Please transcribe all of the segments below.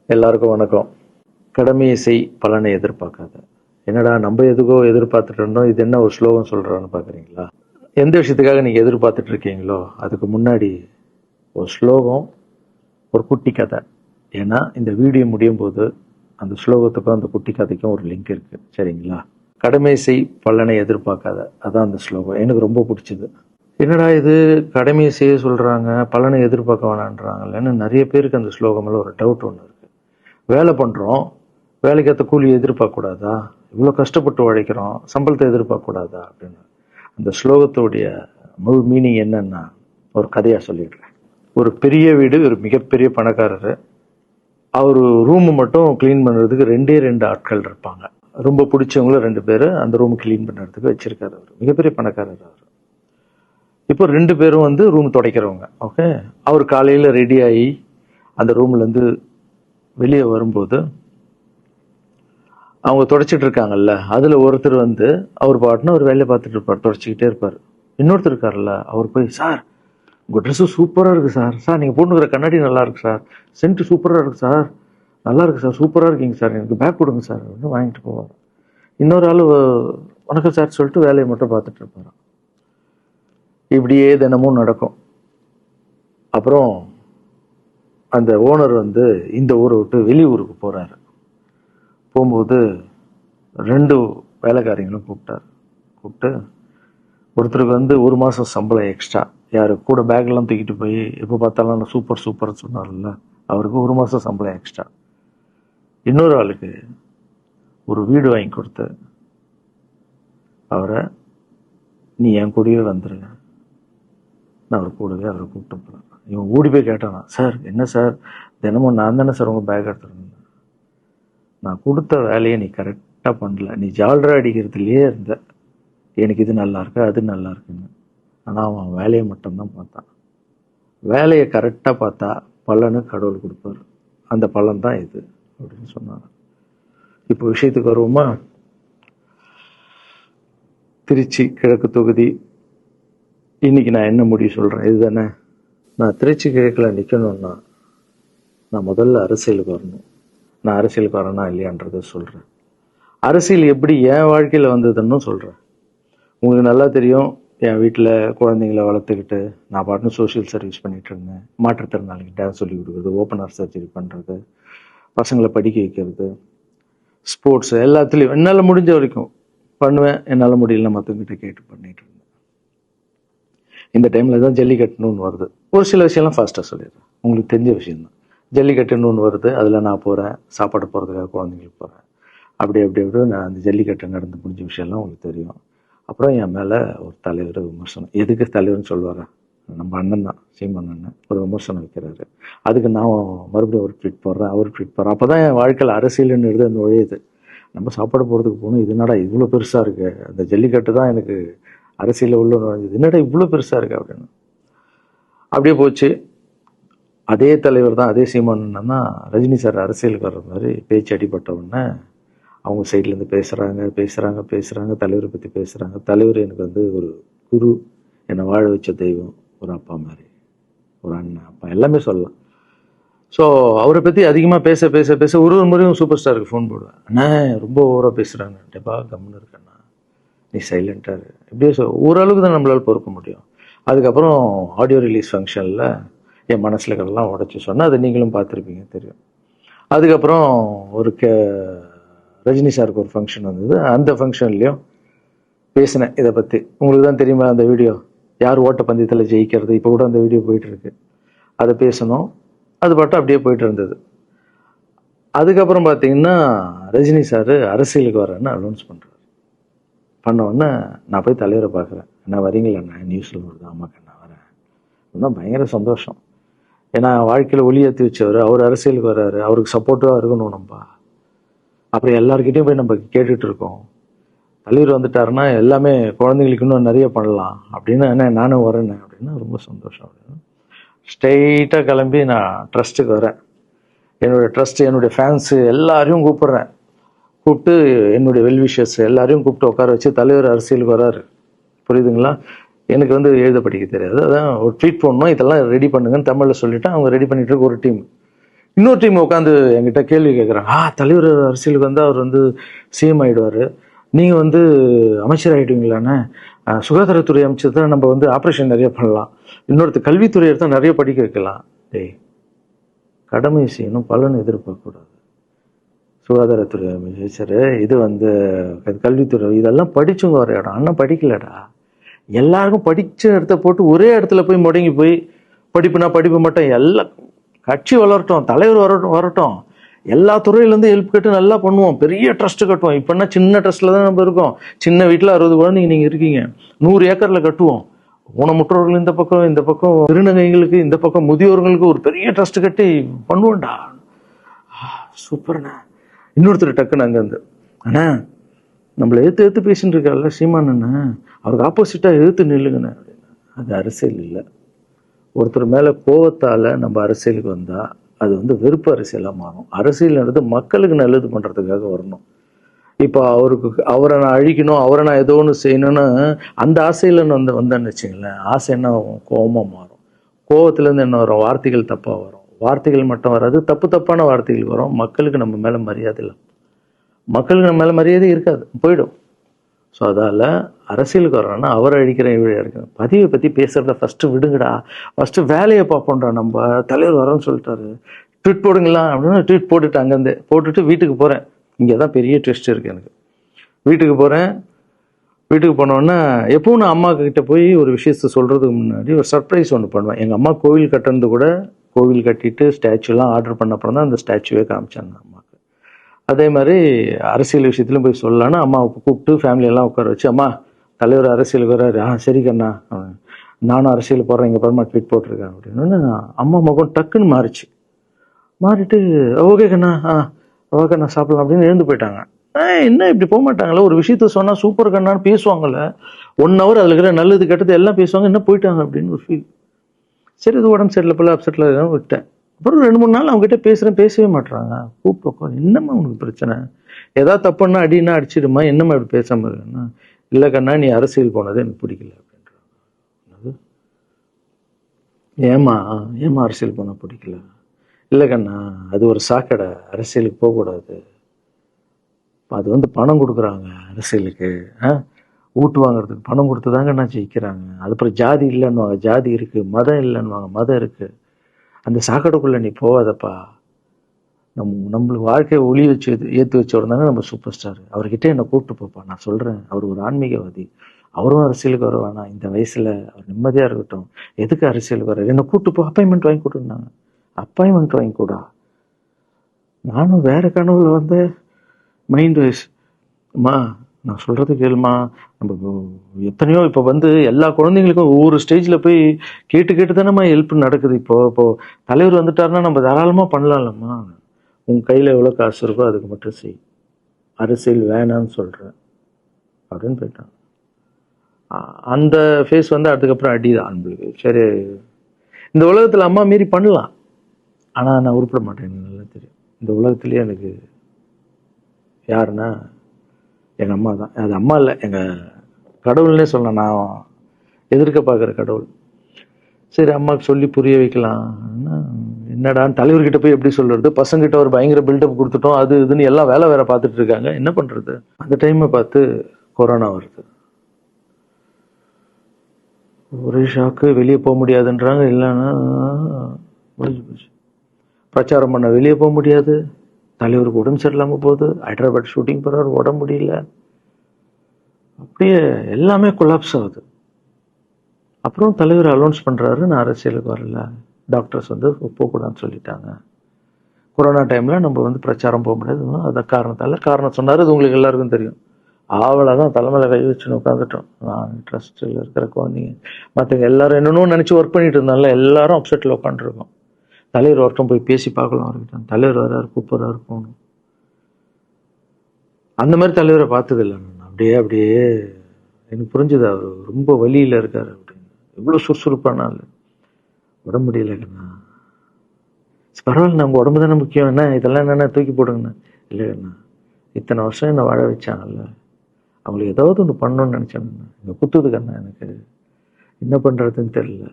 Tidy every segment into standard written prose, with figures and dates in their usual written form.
எல்லாருக்கும் வணக்கம். கடமையை செய், பலனை எதிர்பார்க்காத. என்னடா நம்ம எதுக்கோ எதிர்பார்த்துட்டு இருந்தோம், இது என்ன ஒரு ஸ்லோகம் சொல்றான்னு பாக்குறீங்களா? எந்த விஷயத்துக்காக நீங்க எதிர்பார்த்துட்டு இருக்கீங்களோ அதுக்கு முன்னாடி ஒரு ஸ்லோகம், ஒரு குட்டி கதை. ஏன்னா இந்த வீடியோ முடியும் போது அந்த ஸ்லோகத்துக்கும் அந்த குட்டி கதைக்கும் ஒரு லிங்க் இருக்கு, சரிங்களா? கடமை செய், பலனை எதிர்பார்க்காத, அதான் அந்த ஸ்லோகம். எனக்கு ரொம்ப பிடிச்சது. என்னடா இது, கடமையை செய்ய சொல்றாங்க, பலனை எதிர்பார்க்க வேணான்றாங்கன்னு நிறைய பேருக்கு அந்த ஸ்லோகம் மேல ஒரு டவுட் ஒன்று இருக்கு. வேலை பண்றோம், வேலைக்கேற்ற கூலி எதிர்பார்க்க கூடாதா? இவ்வளவு கஷ்டப்பட்டு உழைக்கிறோம், சம்பளத்தை எதிர்பார்க்க கூடாதா அப்படின்னு. அந்த ஸ்லோகத்துடைய முழு மீனிங் என்னன்னா ஒரு கதையா சொல்லிடுறேன். ஒரு பெரிய வீடு, ஒரு மிகப்பெரிய பணக்காரரு. அவரு ரூம் மட்டும் கிளீன் பண்றதுக்கு ரெண்டு ஆட்கள் இருப்பாங்க. ரொம்ப பிடிச்சவங்கள 2 பேரு அந்த ரூம் கிளீன் பண்றதுக்கு வச்சிருக்காரு. அவர் மிகப்பெரிய பணக்காரர். அவர் இப்போ 2 பேரும் ரூம் துடைக்கிறவங்க. ஓகே, அவர் காலையில ரெடி ஆகி அந்த ரூம்ல இருந்து வெளியே வரும்போது அவங்க துடைச்சிட்டு இருக்காங்கல்ல, அதுல ஒருத்தர் அவர் பாட்டுன்னு ஒரு வேலையை பார்த்துட்டு இருப்பார், துடைச்சிக்கிட்டே இருப்பார். இன்னொருத்தர் இருக்காருல்ல, அவர் போய், சார் உங்க ட்ரெஸ் சூப்பரா இருக்கு சார், சார் நீங்க போட்டுக்கிற கண்ணாடி நல்லா இருக்கு சார், சென்ட் சூப்பரா இருக்கு சார், நல்லா இருக்கு சார், சூப்பரா இருக்கீங்க சார், எனக்கு பேக் கொடுங்க சார் அப்படின்னு வாங்கிட்டு போவார். இன்னொரு ஆளு வணக்கம் சார் சொல்லிட்டு வேலையை மட்டும் பார்த்துட்டு இருப்பாரு. இப்படியே தினமும் நடக்கும். அப்புறம் அந்த ஓனர் இந்த ஊரை விட்டு வெளியூருக்கு போறாரு. போகும்போது 2 வேலைக்காரங்களும் கூப்பிட்டு ஒருத்தருக்கு 1 மாசம் சம்பளம் எக்ஸ்ட்ரா. யாரு கூட பேக்லாம் தூக்கிட்டு போய் எப்போ பார்த்தாலும் நான் சூப்பர் சூப்பர் சொன்னார்ல, அவருக்கு 1 மாசம் சம்பளம் எக்ஸ்ட்ரா. இன்னொரு ஆளுக்கு ஒரு வீடு வாங்கி கொடுத்து அவரை, நீ என் கூடவே வந்துரு, நான் அவர் கூடவே அவரை கூப்பிட்டு போறேன். இவன் ஓடி போய் கேட்டானா, சார் என்ன சார் தினமும் நான் தானே சார் உங்க பேக் எடுத்துருந்தேன், நான் கொடுத்த வேலையை நீ கரெக்டா பண்ணல, நீ ஜால்ரா அடிக்கிறதுலயே இருந்த, எனக்கு இது நல்லா இருக்கு அது நல்லா இருக்குன்னு. ஆனா அவன் வேலையை மட்டும்தான் பார்த்தான். வேலையை கரெக்டா பார்த்தா பலனு கடவுள் கொடுப்பாரு, அந்த பலன் தான் இது அப்படின்னு சொன்னாங்க. இப்போ விஷயத்துக்கு வருவோமா? திருச்சி கிழக்கு தொகுதி. இன்னைக்கு நான் என்ன முடிவு சொல்றேன் இதுதானே. நான் திருச்சி கிழக்குல நிக்கணும்னா நான் முதல்ல அரசியலுக்கு வரணும். நான் அரசியலுக்கு வரேனா இல்லையான்றத சொல்றேன். அரசியல் எப்படி என் வாழ்க்கையில வந்ததுன்னு சொல்றேன். உங்களுக்கு நல்லா தெரியும், என் வீட்டில் குழந்தைங்களை வளர்த்துக்கிட்டு நான் பாட்டுன்னு சோசியல் சர்வீஸ் பண்ணிட்டு இருந்தேன். மாற்றுத்திறனாளிக்கு டான்ஸ் சொல்லி கொடுக்குறது, ஓப்பனர் சர்ஜரி பண்றது, பசங்களை படிக்க வைக்கிறது, ஸ்போர்ட்ஸ் எல்லாத்துலேயும் என்னால் முடிஞ்ச வரைக்கும் பண்ணுவேன். என்னால் முடியல மற்றவங்கிட்ட கேட்டு பண்ணிட்டு இருந்தேன். இந்த டைம்ல தான் ஜல்லிக்கட்டுன்னு ஒன்று வருது. ஒரு சில விஷயம்லாம் ஃபாஸ்ட்டாக சொல்லிடுறேன், உங்களுக்கு தெரிஞ்ச விஷயம்தான். ஜல்லிக்கட்டுன்னு ஒன்று வருது, அதில் நான் போகிறேன், சாப்பாடு போகிறதுக்காக குழந்தைங்களுக்கு போகிறேன். அப்படி நான் அந்த ஜல்லிக்கட்டு நடந்து முடிஞ்ச விஷயம்லாம் உங்களுக்கு தெரியும். அப்புறம் என் மேலே ஒரு தலைவர் விமர்சனம். எதுக்கு தலைவர்னு சொல்லுவாரா, நம்ம அண்ணன் தான், சீமான் அண்ணன் ஒரு விமர்சனம் வைக்கிறாரு. அதுக்கு நான் மறுபடியும் ஒரு ட்வீட் போடுறேன், அவர் ட்வீட் போடுறேன். அப்போ தான் என் வாழ்க்கையில் அரசியல்னு எடுத்து நுழையுது. நம்ம சாப்பாடு போகிறதுக்கு போகணும், இது என்னடா இவ்வளோ பெருசாக இருக்கு, அந்த ஜல்லிக்கட்டு தான் எனக்கு அரசியலில் உள்ள நுழைஞ்சது, என்னடா இவ்வளோ பெருசாக இருக்கு அப்படின்னு. அப்படியே போச்சு. அதே தலைவர் தான், அதே சீமான் அண்ணன் தான் ரஜினி சார் அரசியலுக்கு வர்ற மாதிரி பேச்சு அடிபட்ட உடனே அவங்க சைட்லேருந்து பேசுகிறாங்க, தலைவரை பற்றி பேசுகிறாங்க. தலைவர் எனக்கு ஒரு குரு, என்னை வாழ வச்ச தெய்வம், ஒரு அப்பா மாதிரி, ஒரு அண்ணன், அப்பா எல்லாமே சொல்லலாம். ஸோ அவரை பற்றி அதிகமாக பேச ஒரு முறையும் சூப்பர் ஸ்டாருக்கு ஃபோன் போடுவேன். அண்ணா ரொம்ப ஓவராக பேசுகிறாங்க, டெப்பா கம்முன்னு இருக்கண்ணா, நீ சைலண்டாக இரு. எப்படியோ ஓரளவுக்கு தான் நம்மளால் பொறுக்க முடியும். அதுக்கப்புறம் ஆடியோ ரிலீஸ் ஃபங்க்ஷனில் என் மனசில் கல்லாம் உடச்சி சொன்னேன், அதை நீங்களும் பார்த்துருப்பீங்க, தெரியும். அதுக்கப்புறம் ஒரு ரஜினி சாருக்கு ஒரு ஃபங்க்ஷன் வந்தது, அந்த ஃபங்க்ஷன்லையும் பேசினேன் இதை பற்றி. உங்களுக்கு தான் தெரியுமா அந்த வீடியோ, யார் ஓட்ட பந்தயத்தில் ஜெயிக்கிறது, இப்போ கூட அந்த வீடியோ போயிட்டு இருக்கு. அதை பேசணும், அது பாட்டு அப்படியே போயிட்டு இருந்தது. அதுக்கப்புறம் பார்த்தீங்கன்னா ரஜினி சார் அரசியலுக்கு வரேன்னு அனௌன்ஸ் பண்ணுறாரு. பண்ண உடனே நான் போய் தலைவரை பார்க்குறேன். என்ன வரீங்களா அண்ணா, நியூஸில் வருது, ஆமாக்கா நான் வரேன். இன்னும் பயங்கர சந்தோஷம். ஏன்னா வாழ்க்கையில் ஒளி ஏற்றி வச்சவர், அவர் அரசியலுக்கு வர்றாரு, அவருக்கு சப்போர்ட்டிவாக இருக்கணும் நம்ம. அப்புறம் எல்லாருக்கிட்டையும் போய் நம்ம கேட்டுட்டு இருக்கோம், தலைவர் வந்துட்டாருன்னா எல்லாமே குழந்தைங்களுக்கு இன்னும் நிறைய பண்ணலாம் அப்படின்னு. என்ன நானும் வரேன்னு அப்படின்னா ரொம்ப சந்தோஷம் அப்படின்னு ஸ்ட்ரெயிட்டாக கிளம்பி நான் ட்ரஸ்ட்டுக்கு வரேன். என்னுடைய ட்ரஸ்ட், என்னுடைய ஃபேன்ஸு எல்லாரையும் கூப்பிட்டு என்னுடைய வெல்விஷர்ஸ் எல்லாரையும் கூப்பிட்டு உட்கார வச்சு தலைவர் அரசியலுக்கு வராரு. புரியுதுங்களா? எனக்கு எழுத படிக்க தெரியாது, அதான் ஒரு ட்வீட் பண்ணணும், இதெல்லாம் ரெடி பண்ணுங்கன்னு தமிழில் சொல்லிவிட்டு அவங்க ரெடி பண்ணிட்டு இருக்க ஒரு டீம். இன்னொரு டீம் உட்காந்து என்கிட்ட கேள்வி கேட்குறாங்க, தலைவர் அரசியலுக்கு வந்து அவர் வந்து சிஎம் ஆயிடுவாரு, நீங்க வந்து அமைச்சர் ஆயிடுவீங்களாண்ணே, சுகாதாரத்துறை அமைச்சர் தான் நம்ம வந்து ஆப்ரேஷன் நிறைய பண்ணலாம், இன்னொருத்தர் கல்வித்துறை எடுத்தா நிறைய படிக்க வைக்கலாம். டேய், கடமை செய்யணும், பலன் எதிர்பார்க்க கூடாது. சுகாதாரத்துறை அமைச்சர், இது வந்து கல்வித்துறை, இதெல்லாம் படிச்சவங்க வர இடம். அண்ணன் படிக்கலடா. எல்லாருக்கும் படிச்ச இடத்த போட்டு ஒரே இடத்துல போய் முடங்கி போய் படிப்புனா படிப்பு மட்டும், எல்லாம் கட்சி வளரட்டும், தலைவர் வரட்டும், எல்லா துறையிலேருந்து ஹெல்ப் கேட்டு நல்லா பண்ணுவோம், பெரிய ட்ரஸ்ட் கட்டுவோம். இப்போனா சின்ன ட்ரஸ்ட்ல தான் நம்ம இருக்கோம். சின்ன வீட்டில் 60 குழந்தைங்க நீங்கள் இருக்கீங்க, 100 ஏக்கர்ல கட்டுவோம். ஊனமுற்றோர்கள் இந்த பக்கம் திருநங்கைகளுக்கு, இந்த பக்கம் முதியோர்களுக்கு ஒரு பெரிய ட்ரஸ்ட் கட்டி பண்ணுவோம்டா. சூப்பர்ண்ணா. இன்னொருத்தர் டக்குன்னு அங்கேருந்து, அண்ணா நம்மளை எடுத்து பேசிட்டு இருக்காருல்ல சீமான் அண்ணன், அவருக்கு ஆப்போசிட்டாக எதிர்த்து நில்லுங்கண்ணே. அது அரசியல் இல்லை. ஒருத்தர் மேலே கோவத்தால் நம்ம அரசியலுக்கு வந்தால் அது வந்து வெறுப்பு அரசியலாக மாறும். அரசியல்ன்றது மக்களுக்கு நல்லது பண்ணுறதுக்காக வரணும். இப்போ அவரை நான் அழிக்கணும், அவரை நான் ஏதோ ஒன்று செய்யணும்னு அந்த ஆசையில் வந்தேன்னு வச்சுங்களேன், ஆசை என்ன கோபமாக மாறும். கோவத்துலேருந்து என்ன வரும், வார்த்தைகள் தப்பாக வரும். வார்த்தைகள் மட்டும் வராது, தப்பான வார்த்தைகள் வரும். மக்களுக்கு நம்ம மேலே மரியாதை இல்லை, மக்களுக்கு நம்ம மேலே மரியாதை இருக்காது, போயிடும். ஸோ அதால் அரசியலுக்கு வர்றோன்னா அவரை அழிக்கிற இவழியாக இருக்கணும். பதிவை பற்றி பேசுகிறத ஃபஸ்ட்டு விடுங்கடா, ஃபஸ்ட்டு வேலையை பார்ப்போம்டா. நம்ம தலைவர் வரோன்னு சொல்லிட்டாரு, ட்வீட் போடுங்களா அப்படின்னா ட்வீட் போட்டுட்டு அங்கேருந்து போட்டுட்டு வீட்டுக்கு போகிறேன். இங்கே தான் பெரிய ட்விஸ்ட் இருக்குது எனக்கு. வீட்டுக்கு போகிறேன். வீட்டுக்கு போனோன்னா எப்பவும் நான் அம்மா கிட்ட போய் ஒரு விஷயத்த சொல்கிறதுக்கு முன்னாடி ஒரு சர்ப்ரைஸ் ஒன்று பண்ணுவேன். எங்கள் அம்மா கோவில் கட்டுறது கூட, கோவில் கட்டிட்டு ஸ்டாச்சுலாம் ஆர்டர் பண்ண அப்புறம் தான் அந்த ஸ்டாச்சுவே காமிச்சாங்க அம்மாவுக்கு. அதே மாதிரி அரசியல் விஷயத்துலையும் போய் சொல்லலான்னு அம்மாவை கூப்பிட்டு ஃபேமிலியெல்லாம் உட்கார வச்சு, அம்மா தலைவர் அரசியலுக்கு வர்றாரு, சரி கண்ணா, நானும் அரசியல் போடுறேன், இங்கே பரமா ட்வீட் போட்டிருக்கேன் அப்படின்னு அம்மா முகம் டக்குன்னு மாறிட்டு ஓகே கண்ணா, ஓகே நான் சாப்பிடலாம் அப்படின்னு எழுந்து போயிட்டாங்க. என்ன இப்படி போக மாட்டாங்களே, ஒரு விஷயத்த சொன்னால் சூப்பர் கண்ணான்னு பேசுவாங்கல்ல, 1 hour அதில் இருக்கிற நல்லது கெட்டது எல்லாம் பேசுவாங்க, என்ன போயிட்டாங்க அப்படின்னு ஒரு ஃபீல். சரி, இது உடம்பு சரியில்லை போல, அப்செட்டில் இருக்கான்னு விட்டேன். அப்புறம் 2-3 நாள் அவங்ககிட்ட பேசவே மாட்டுறாங்க. கூப்பிட்டு, என்னம்மா உனக்கு பிரச்சனை, ஏதாவது தப்புன்னா அடின்னா அடிச்சிடுமா, என்னம்மா இப்படி பேசாமல் இருக்குன்னா, இல்லை கண்ணா நீ அரசியல் போனது எனக்கு பிடிக்கல அப்படின்றாங்க. ஏமா அரசியல் போனால் பிடிக்கல? இல்லை கண்ணா, அது ஒரு சாக்கடை, அரசியலுக்கு போகக்கூடாது. அது வந்து பணம் கொடுக்குறாங்க அரசியலுக்கு, ஓட்டு வாங்குறதுக்கு பணம் கொடுத்து தாங்க நான் ஜெயிக்கிறாங்க. அதுக்கப்புறம் ஜாதி இல்லைன்னுவாங்க, ஜாதி இருக்குது. மதம் இல்லைன்னுவாங்க, மதம் இருக்குது. அந்த சாக்கடைக்குள்ளே நீ போகாதப்பா. நம்மளுக்கு வாழ்க்கையை ஒளி வச்சு ஏற்றி வச்சவர் தானே நம்ம சூப்பர் ஸ்டார். அவர்கிட்ட என்னை கூப்பிட்டு போப்பா, நான் சொல்கிறேன். அவர் ஒரு ஆன்மீகவாதி, அவரும் அரசியலுக்கு வர வேணாம், இந்த வயசில் அவர் நிம்மதியாக இருக்கட்டும், எதுக்கு அரசியலுக்கு வர, என்னை கூப்பிட்டு போ, அப்பாயின்மெண்ட் வாங்கி கொடுன்னாங்க. அப்பாயின்மெண்ட் வாங்கி கூடா? நானும் வேற கனவுல வந்து மைண்ட் வைஸ், அம்மா நான் சொல்கிறது கேளுமா, நம்ம எத்தனையோ இப்போ வந்து எல்லா குழந்தைங்களுக்கும் ஒவ்வொரு ஸ்டேஜில் போய் கேட்டு தானேம்மா ஹெல்ப் நடக்குது. இப்போ தலைவர் வந்துட்டாருன்னா நம்ம தாராளமாக பண்ணலாம்லம்மா, உங்கள் கையில் எவ்வளோ காசு இருக்கோ அதுக்கு மட்டும் செய், அரசியல் வேணான்னு சொல்கிறேன் அப்படின்னு போயிட்டான். அந்த ஃபேஸ் வந்து அதுக்கப்புறம் அடிதான் நம்மளுக்கு. சரி, இந்த உலகத்தில் அம்மா மீறி பண்ணலாம், ஆனால் நான் உருப்பிட மாட்டேன், எனக்கு நல்லா தெரியும். இந்த உலகத்துலேயே எனக்கு யாருன்னா எங்கள் அம்மா தான். அது அம்மா இல்லை, எங்கள் கடவுள்னே சொல்லலாம், நான் எதிர்க்க பார்க்குற கடவுள். சரி, அம்மாவுக்கு சொல்லி புரிய வைக்கலாம். என்னடான்னு தலைவர்கிட்ட போய் எப்படி சொல்கிறது, பசங்கிட்ட ஒரு பயங்கர பில்டப் கொடுத்துட்டோம், அது இதுன்னு எல்லாம் வேற பார்த்துட்டு இருக்காங்க, என்ன பண்ணுறது. அந்த டைமை பார்த்து கொரோனா வருது. ஒரே ஷாக்கு, வெளியே போக முடியாதுன்றாங்க. இல்லைன்னா முடிஞ்சு போச்சு, பிரச்சாரம் பண்ண வெளியே போக முடியாது, தலைவருக்கு உடம்பு சரியில்லாமல் போகுது, ஹைதராபாத் ஷூட்டிங் போகிறாரு, உடம்பு முடியல, அப்படியே எல்லாமே கொலாப்ஸ் ஆகுது. அப்புறம் தலைவர் அலௌன்ஸ் பண்ணுறாரு, நான் அரசியலுக்கு வரல, டாக்டர்ஸ் வந்து போகக்கூடாதுன்னு சொல்லிட்டாங்க, கொரோனா டைமில் நம்ம வந்து பிரச்சாரம் போக முடியாது, அதை காரணம் சொன்னார். அது உங்களுக்கு எல்லாருக்கும் தெரியும். அவ்வளோதான், தலைமையில் கை வச்சுன்னு உட்காந்துட்டோம். நான் ட்ரஸ்ட்டில் இருக்கிற குழந்தைங்க மற்றவங்க எல்லாரும் என்னென்னோ நினச்சி ஒர்க் பண்ணிட்டு இருந்தால எல்லாரும் அப்செட்டில் உட்காந்துருக்கோம். தலைவர் ஒருத்தம் போய் பேசி பார்க்கலாம் அவர்கிட்ட, தலைவர் வர்றாரு, கூப்பிட்றாரு, போகணும். அந்த மாதிரி தலைவரை பார்த்ததில்லை நான். அப்படியே எனக்கு புரிஞ்சுது, அவர் ரொம்ப வலியில் இருக்காரு அப்படின்னு. எவ்வளோ சுறுசுறுப்பான ஆள், உடம்பு முடியலைங்கண்ணா. பரவாயில்ல, நம்ம உடம்பு தானே முக்கியம், என்ன இதெல்லாம் என்னென்ன தூக்கி போடுங்கண்ணா. இல்லைங்கண்ணா, இத்தனை வருஷம் என்னை வாழ வச்சாங்கல்ல, அவங்களுக்கு ஏதாவது ஒன்று பண்ணணும்னு நினச்சாங்கண்ணா, இங்கே குத்துதுக்கண்ணா, எனக்கு என்ன பண்ணுறதுன்னு தெரியல,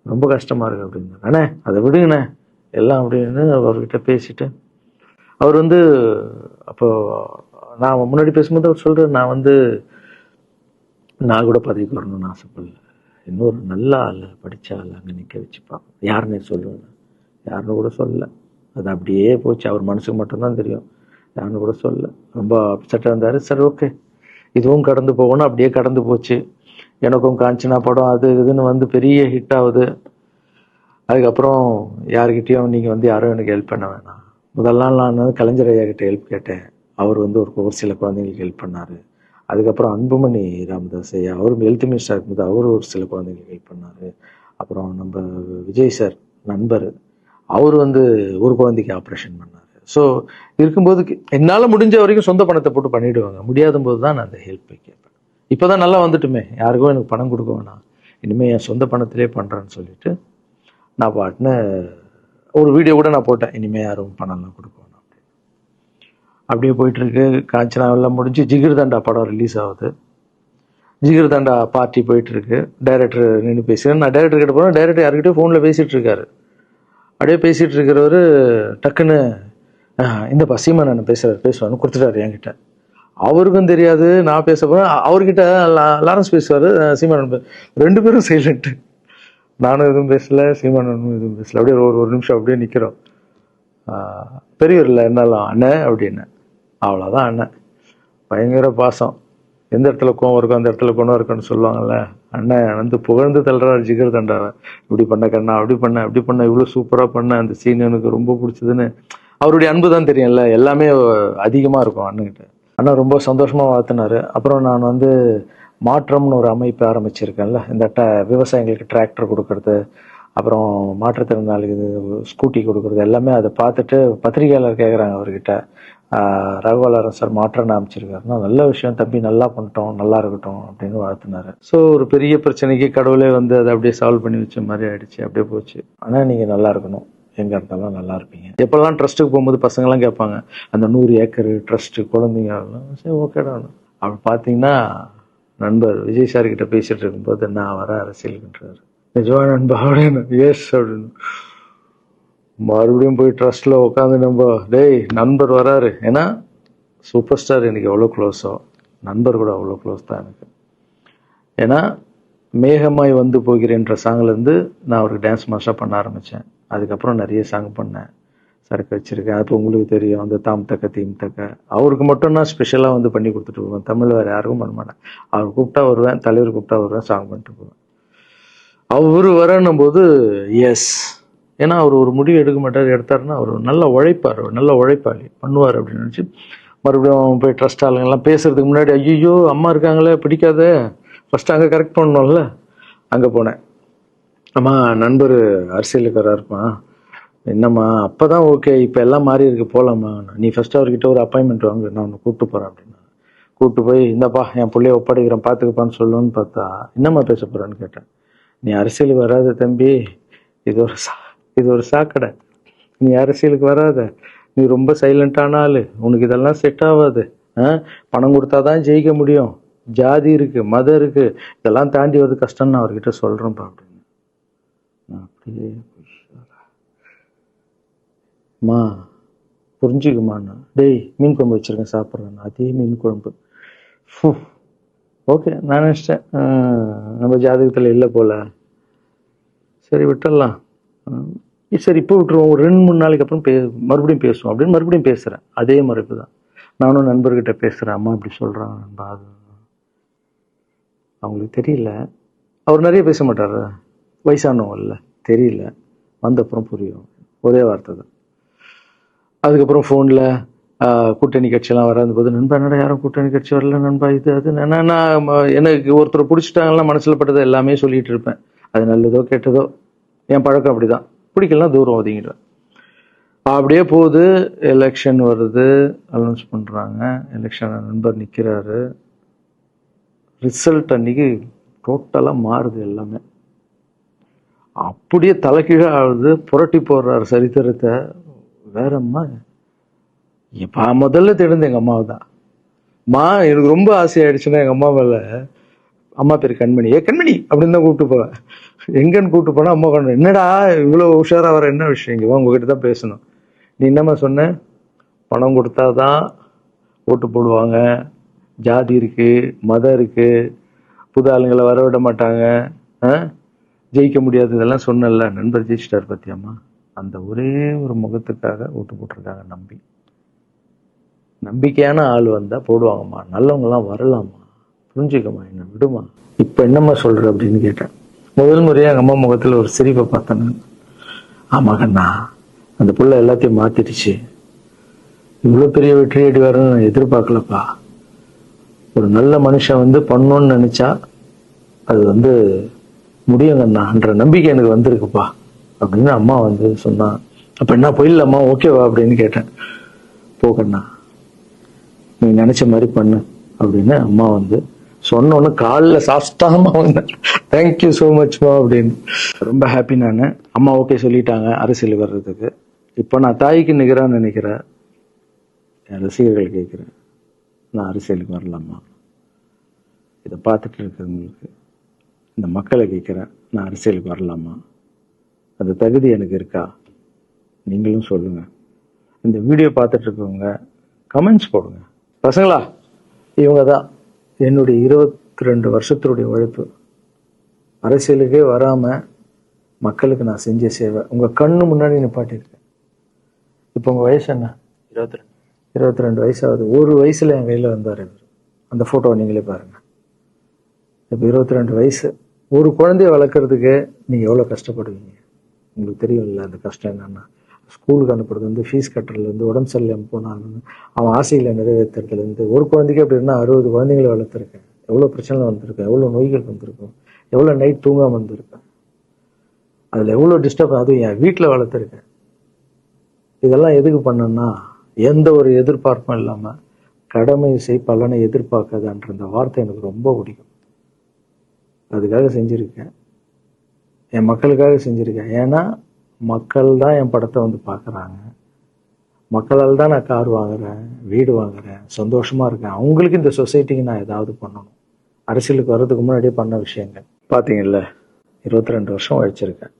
ரொம்ப கஷ்டமாக இருக்கு அப்படின்னா. அண்ணே அதை விடுங்கண்ணே, எல்லாம் அப்படின்னு அவர்கிட்ட பேசிட்டு அவர் வந்து அப்போ நான் முன்னாடி பேசும்போது அவர் சொல்றாரு, நான் கூட பதவிக்கு வரணும்னு ஆசைப்படல, இன்னொரு நல்ல ஆள் படிச்ச ஆள் அங்கே நிற்க வச்சுப்பாங்க, யாருன்னு சொல்லுவேன், யாருன்னு கூட சொல்லல. அது அப்படியே போச்சு, அவர் மனசுக்கு மட்டும்தான் தெரியும், யாருன்னு கூட சொல்லல. ரொம்ப அப்செட்டாக இருந்தார். சரி ஓகே, இதுவும் கடந்து போகணும். அப்படியே கடந்து போச்சு. எனக்கும் காஞ்சனா படம் அது இதுன்னு வந்து பெரிய ஹிட் ஆகுது. அதுக்கப்புறம் யாருக்கிட்டையும் நீங்கள் வந்து யாரும் எனக்கு ஹெல்ப் பண்ண வேணாம். முதல் நாள் நான் வந்து கலைஞர் ஐயா கிட்ட ஹெல்ப் கேட்டேன். அவர் வந்து ஒரு சில குழந்தைங்களுக்கு ஹெல்ப் பண்ணார். அதுக்கப்புறம் அன்புமணி ராமதாஸ் ஐயா, அவரும் ஹெல்த் மினிஸ்டர் இருக்கும்போது அவரும் ஒரு சில குழந்தைங்களுக்கு ஹெல்ப் பண்ணார். அப்புறம் நம்ம விஜய் சார் நண்பர், அவர் வந்து ஒரு குழந்தைக்கு ஆப்ரேஷன் பண்ணார். ஸோ இருக்கும்போது என்னால் முடிஞ்ச வரைக்கும் சொந்த பணத்தை போட்டு பண்ணிவிடுவாங்க. முடியாத போது தான் நான் அந்த ஹெல்ப்பை கேட்பேன். இப்போ தான் நல்லா வந்துட்டுமே, யாருக்கும் எனக்கு பணம் கொடுக்க வேணாம், இனிமேல் என் சொந்த பணத்திலே பண்ணுறேன்னு சொல்லிட்டு நான் பாட்டுன்னு ஒரு வீடியோ கூட நான் போட்டேன், இனிமேல் யாரும் பணம்லாம் கொடுக்க வேணாம் அப்படின்னு. அப்படியே போயிட்டுருக்கு. காஞ்சனாவெல்லாம் முடிஞ்சு ஜிகிர்தண்டா படம் ரிலீஸ் ஆகுது. ஜிகிர்தண்டா பார்ட்டி போயிட்டுருக்கு. டைரக்டர் நின்று பேசுகிறேன். நான் டைரக்டர் கிட்ட போகிறேன். டைரக்டர் யார்கிட்டயும் ஃபோனில் பேசிகிட்டு இருக்காரு. அப்படியே பேசிகிட்டு இருக்கிறவர் டக்குன்னு இந்த சீமானன் பேசுவார்னு கொடுத்துட்டாரு என்கிட்ட. அவருக்கும் தெரியாது நான் பேச போகிறேன். அவர்கிட்ட லாரன்ஸ் பேசுவார், சீமானன் ரெண்டு பேரும் சைலண்ட்டு. நானும் எதுவும் பேசல, சீமானனும் எதுவும் பேசல. அப்படியே ஒரு நிமிஷம் அப்படியே நிற்கிறோம். பெரியவர் இல்லை என்னாலும் அண்ணன் அப்படின்னு, அவ்வளோதான் அண்ணன். பயங்கர பாசம். எந்த இடத்துல கோவம் இருக்கும் அந்த இடத்துல குணம் இருக்குன்னு சொல்லுவாங்கல்ல. அண்ணன் வந்து புகழ்ந்து தள்ளுறாரு ஜிகிர்தண்டாவை. இப்படி பண்ண கண்ணா, அப்படி பண்ண இவ்வளோ சூப்பராக பண்ண, அந்த சீன் எனக்கு ரொம்ப பிடிச்சதுன்னு. அவருடைய அன்பு தான் தெரியும்ல, எல்லாமே அதிகமாக இருக்கும் அண்ணன்கிட்ட. அண்ணா ரொம்ப சந்தோஷமாக வாழ்த்தினார். அப்புறம் நான் வந்து மாற்றம்னு ஒரு அமைப்பு ஆரம்பிச்சிருக்கேன்ல, இந்த விவசாயிகளுக்கு டிராக்டர் கொடுக்கறது, அப்புறம் மாற்றுத்திறனாளிக்கு ஸ்கூட்டி கொடுக்கறது, எல்லாமே அதை பார்த்துட்டு பத்திரிகையாளர் கேட்குறாங்க அவர்கிட்ட, ரகுவலாரன் சார் மாற்றம்னு அமைச்சிருக்காருன்னா, நல்ல விஷயம் தம்பி, நல்லா பண்ணிட்டோம், நல்லா இருக்கட்டும் அப்படின்னு வாழ்த்தினாரு. ஸோ ஒரு பெரிய பிரச்சனைக்கு கடவுளே வந்து அதை அப்படியே சால்வ் பண்ணி வச்ச மாதிரி ஆயிடுச்சு. அப்படியே போச்சு. ஆனால் நீங்கள் நல்லா இருக்கணும், எங்கே இருந்தாலும் நல்லா இருப்பீங்க. எப்பெல்லாம் ட்ரஸ்ட்டுக்கு போகும்போது பசங்கள்லாம் கேட்பாங்க, அந்த 100 ஏக்கர் ட்ரஸ்ட்டு குழந்தைங்க, சரி ஓகேடா. அப்படி பார்த்தீங்கன்னா நண்பர் விஜய் சார் கிட்ட பேசிட்டு இருக்கும்போது நான் வர அரசியலுக்குன்றாரு. நிஜமா நண்பா அப்படின்னு, எஸ் அப்படின்னு. மறுபடியும் போய் ட்ரஸ்ட்ல உட்காந்து நம்ம டேய் நண்பர் வராரு. ஏன்னா சூப்பர் ஸ்டார் எனக்கு எவ்வளோ க்ளோஸோ, நண்பர் கூட அவ்வளோ க்ளோஸ் தான் எனக்கு. ஏன்னா மேகமாய் வந்து போகிறேன்ற சாங்லேருந்து நான் அவருக்கு டான்ஸ் மாஸ்டராக பண்ண ஆரம்பித்தேன். அதுக்கப்புறம் நிறைய சாங் பண்ணேன், சரக்கு வச்சுருக்கேன். அது உங்களுக்கு தெரியும், அந்த தாம் தக்க தீம் தக்க. அவருக்கு மட்டும் நான் ஸ்பெஷலாக வந்து பண்ணி கொடுத்துட்டு போவேன். தமிழ் வேறு யாருக்கும் பண்ண மாட்டேன். அவர் கூப்பிட்டா வருவேன், தலைவர் கூப்பிட்டா வருவேன், சாங் பண்ணிட்டு போவேன். அவர் வரணும் போது எஸ், ஏன்னா அவர் ஒரு முடிவு எடுக்க மாட்டார், எடுத்தாருன்னா அவர் நல்ல உழைப்பார், நல்ல உழைப்பாளி, பண்ணுவார் அப்படின்னு நினச்சி மறுபடியும் போய் ட்ரஸ்ட் ஆளுங்கெல்லாம் பேசுறதுக்கு முன்னாடி, ஐயோ அம்மா இருக்காங்களே பிடிக்காத, ஃபஸ்ட்டு அங்கே கரெக்ட் பண்ணணும்ல. அங்கே போனேன். அம்மா நண்பர் அரசியலுக்கு வராருமா, என்னம்மா அப்போ தான் ஓகே, இப்போ எல்லாம் மாறி இருக்கு, போகலாமா, நீ ஃபஸ்ட்டு அவர்கிட்ட ஒரு அப்பாயின்மெண்ட் வாங்க, நான் உன்னை கூப்பிட்டு போகிறேன் அப்படின்னா. கூப்பிட்டு போய் இந்தப்பா என் பிள்ளைய ஒப்படைக்கிறேன் பார்த்துக்கப்பான்னு சொல்லணும்னு பார்த்தா, என்னம்மா பேச போகிறான்னு கேட்டேன். நீ அரசியலுக்கு வராத தம்பி, இது ஒரு சாக்கடை, நீ அரசியலுக்கு வராத, நீ ரொம்ப சைலண்டான ஆள், உனக்கு இதெல்லாம் செட் ஆகாது, பணம் கொடுத்தாதான் ஜெயிக்க முடியும், ஜாதி இருக்கு, மதம் இருக்கு, இதெல்லாம் தாண்டி வருது கஷ்டம்னு நான் அவர்கிட்ட சொல்கிறேன்ப்பா அப்படின்னு. நான் அப்படியே மா புரிஞ்சுக்குமாண்ணா, டேய் மீன் குழம்பு வச்சுருக்கேன் சாப்பிட்றேன், அதே மீன் குழம்பு. ஓகே, நான் நினச்சிட்டேன் நம்ம ஜாதகத்தில் இல்லை போல, சரி விட்டுடலாம், சரி இப்போ விட்டுருவோம், ஒரு 2-3 நாளைக்கு அப்புறம் மறுபடியும் பேசுவோம் அப்படின்னு மறுபடியும் பேசுகிறேன். அதே மறுப்பு தான். நானும் நண்பர்கிட்ட பேசுகிறேன், அம்மா இப்படி சொல்கிறாங்க நண்பா, அது அவங்களுக்கு தெரியல, அவர் நிறைய பேச மாட்டார், வயசானவங்க இல்லை, தெரியல, வந்தப்புறம் புரியும், ஒரே வார்த்தை தான். அதுக்கப்புறம் ஃபோனில் கூட்டணி கட்சியெல்லாம் வராது போது, நண்பா என்னடா யாரும் கூட்டணி கட்சி வரல நண்பா, இது அது, நான் எனக்கு ஒருத்தர் பிடிச்சிட்டாங்கன்னா மனசில் பட்டதை எல்லாமே சொல்லிகிட்டு இருப்பேன். அது நல்லதோ கெட்டதோ, என் பழக்கம் அப்படி தான், பிடிக்கலாம் தூரம் ஒதுங்கிடுவேன். அப்படியே போகுது. எலெக்ஷன் வருது, அனௌன்ஸ் பண்ணுறாங்க, எலெக்ஷன் நண்பர் நிற்கிறாரு. ரிசல்ட் அன்னைக்கு டோட்டலாக மாறுது எல்லாமே, அப்படியே தலைகீழாக ஆகுது, புரட்டி போடுறாரு சரித்திரத்தை. வேறம்மா இப்போ முதல்ல தெரிந்து எங்கள் அம்மாவை தான். எனக்கு ரொம்ப ஆசையாயிடுச்சுன்னா எங்கள் அம்மா மேலே அம்மா பேர் கண்மணி. கண்மணி அப்படின்னு தான் கூப்பிட்டு போவேன். எங்கன்னு கூப்பிட்டு போனா அம்மா கண்மணி. என்னடா இவ்வளவு உஷாரா வர, என்ன விஷயம், இங்க உங்ககிட்ட தான் பேசணும். நீ என்னம்மா சொன்ன? பணம் கொடுத்தாதான் ஓட்டு போடுவாங்க, ஜாதி இருக்கு, மதம் இருக்கு, புது ஆளுங்களை வரவிட மாட்டாங்க, ஜெயிக்க முடியாது, இதெல்லாம் சொன்னல. நண்பர் ஜெயிச்சிட்டார் பத்தியம்மா. அந்த ஒரே ஒரு முகத்துக்காக ஓட்டு போட்டிருக்காங்க. நம்பிக்கையான ஆள் வந்தா போடுவாங்கம்மா, நல்லவங்க எல்லாம் வரலாமா, புரிஞ்சுக்கம்மா, என்ன விடுமா. இப்ப என்னம்மா சொல்ற அப்படின்னு கேட்டேன். முதல் முறையா எங்க அம்மா முகத்துல ஒரு சிரிப்பை பார்த்தேன். ஆமா கண்ணா, அந்த புள்ள எல்லாத்தையும் மாத்திடுச்சு, இவ்வளவு பெரிய வெற்றி அடி வரணும்னு நான் எதிர்பார்க்கலப்பா. ஒரு நல்ல மனுஷன் வந்து பண்ணணும்னு நினைச்சா அது முடியுங்கண்ணான்ற நம்பிக்கை எனக்கு வந்திருக்குப்பா அப்படின்னு அம்மா சொன்னா. அப்ப என்ன போயிடலாமா, ஓகேவா அப்படின்னு கேட்டேன். போகண்ணா, நீ நினைச்ச மாதிரி பண்ணு அப்படின்னு அம்மா சொன்னோன்னு காலில் சாஸ்தாமா வந்தேன். தேங்க்யூ ஸோ மச்மா அப்படின்னு. ரொம்ப ஹாப்பி நான். அம்மா ஓகே சொல்லிட்டாங்க அரசியல் வர்றதுக்கு. இப்போ நான் தாய்க்கு நிகரான்னு நினைக்கிறேன். என் ரசிகர்கள் கேட்குறேன், நான் அரசியலுக்கு வரலாமா? இதை பார்த்துட்டு இருக்கிறவங்களுக்கு, இந்த மக்களை கேட்குறேன், நான் அரசியலுக்கு வரலாமா? அந்த தகுதி எனக்கு இருக்கா? நீங்களும் சொல்லுங்க. இந்த வீடியோ பார்த்துட்டு இருக்கவங்க கமெண்ட்ஸ் போடுங்க. பசங்களா, இவங்க தான் என்னுடைய 22 வருஷத்தினுடைய உழைப்பு. அரசியலுக்கே வராம மக்களுக்கு நான் செஞ்ச சேவை உங்க கண்ணு முன்னாடி நிப்பாட்டியிருக்கேன். இப்போ உங்க வயசு என்ன? 22 வயசாகுது. ஒரு வயசுல என் கையில வந்தார் இவர். அந்த போட்டோ நீங்களே பாருங்க. இப்போ 22 வயசு. ஒரு குழந்தைய வளர்க்கறதுக்கு நீங்க எவ்வளவு கஷ்டப்படுவீங்க உங்களுக்கு தெரியும்ல. அந்த கஷ்டம் என்னன்னா, ஸ்கூலுக்கு அனுப்புறது ஃபீஸ் கட்டுறதுலேருந்து, உடம்பு சரியில்லாமல் போனாலும் அவன் ஆசையில் நிறைவேற்றுறதுலேருந்து, ஒரு குழந்தைக்கு அப்படின்னா 60 குழந்தைங்களை வளர்த்துருக்கேன். எவ்வளோ பிரச்சனை வந்திருக்கேன், எவ்வளோ நோய்கள் வந்திருக்கும், எவ்வளோ நைட் தூங்காமல் வந்திருக்கேன், அதில் எவ்வளோ டிஸ்டர்ப், அதுவும் என் வீட்டில் வளர்த்துருக்கேன். இதெல்லாம் எதுக்கு பண்ணேன்னா, எந்த ஒரு எதிர்பார்ப்பும் இல்லாமல் கடமை செய் பலனை எதிர்பார்க்காதன்ற அந்த வார்த்தை எனக்கு ரொம்ப பிடிக்கும். அதுக்காக செஞ்சுருக்கேன், என் மக்களுக்காக செஞ்சுருக்கேன். ஏன்னா மக்கள் தான் என் படத்தை பார்க்குறாங்க. மக்களால் தான் நான் கார் வாங்குறேன், வீடு வாங்குறேன், சந்தோஷமா இருக்கேன். அவங்களுக்கு இந்த சொசைட்டிக்கு நான் ஏதாவது பண்ணணும். அரசியலுக்கு வர்றதுக்கு முன்னாடியே பண்ண விஷயங்கள் பார்த்தீங்கல்ல. 22 வருஷம் உழைச்சிருக்கேன்.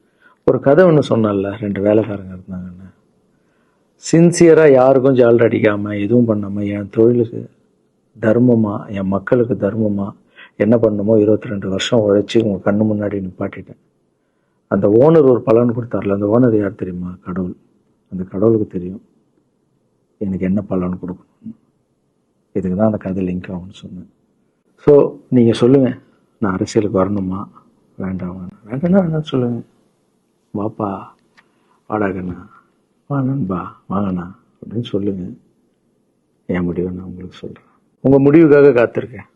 ஒரு கதை ஒன்று சொன்னல, 2 வேலைக்காரங்க இருந்தாங்கன்னு. சின்சியராக யாருக்கும் ஜாலர் அடிக்காமல் எதுவும் பண்ணாமல் என் தொழிலுக்கு தர்மமாக, என் மக்களுக்கு தர்மமாக என்ன பண்ணணுமோ 22 வருஷம் உழைச்சி உங்கள் கண்ணு முன்னாடி நிப்பாட்டிட்டேன். அந்த ஓனர் ஒரு பலன் கொடுத்தார்ல, அந்த ஓனர் யார் தெரியுமா? கடவுள். அந்த கடவுளுக்கு தெரியும் எனக்கு என்ன பலன் கொடுக்கணும். இதுக்கு தான் அந்த கதை லிங்க் ஆகும்னு சொன்னேன். ஸோ நீங்கள் சொல்லுங்கள், நான் அரசியலுக்கு வரணுமா வேண்டாம்? வேண்டாம்னா வேணாம் சொல்லுங்கள். வாப்பா, வாடாகண்ணா, வா நண்பா, வாங்கண்ணா அப்படின்னு சொல்லுங்கள். என் முடிவை நான் உங்களுக்கு சொல்கிறேன். உங்கள் முடிவுக்காக காத்திருக்கேன்.